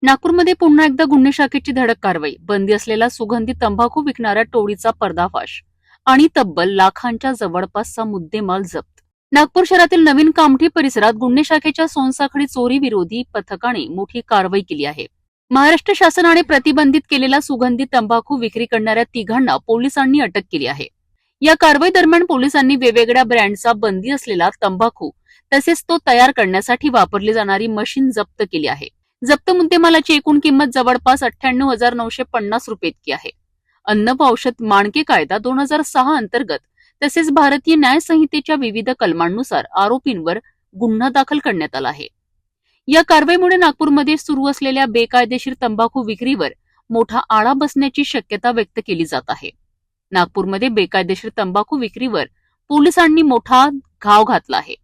नागपूरमध्ये पुन्हा एकदा गुन्हे शाखेची धडक कारवाई. बंदी असलेला सुगंधी तंबाखू विकणाऱ्या टोळीचा पर्दाफाश आणि तब्बल लाखांच्या जवळपासचा मुद्देमाल जप्त. नागपूर शहरातील नवीन कामठी परिसरात गुन्हे शाखेच्या सोनसाखळी चोरी विरोधी पथकाने मोठी कारवाई केली आहे. महाराष्ट्र शासनाने प्रतिबंधित केलेला सुगंधी तंबाखू विक्री करणाऱ्या तिघांना पोलिसांनी अटक केली आहे. या कारवाई दरम्यान पोलिसांनी वेगवेगळ्या ब्रँडचा बंदी असलेला तंबाखू तसेच तो तयार करण्यासाठी वापरली जाणारी मशीन जप्त केली आहे. जप्त मुद्देमालाची एकूण किंमत जवळपास 98,950 रुपये इतकी आहे. अन्न व औषध मानके कायदा 2006 अंतर्गत तसेच भारतीय न्याय संहितेच्या विविध कलमांनुसार आरोपींवर गुन्हा दाखल करण्यात आला आहे. या कारवाईमुळे नागपूरमध्ये सुरू असलेल्या बेकायदेशीर तंबाखू विक्रीवर मोठा आळा बसण्याची शक्यता व्यक्त केली जात आहे. नागपूरमध्ये बेकायदेशीर तंबाखू विक्रीवर पोलिसांनी मोठा घाव घातला आहे.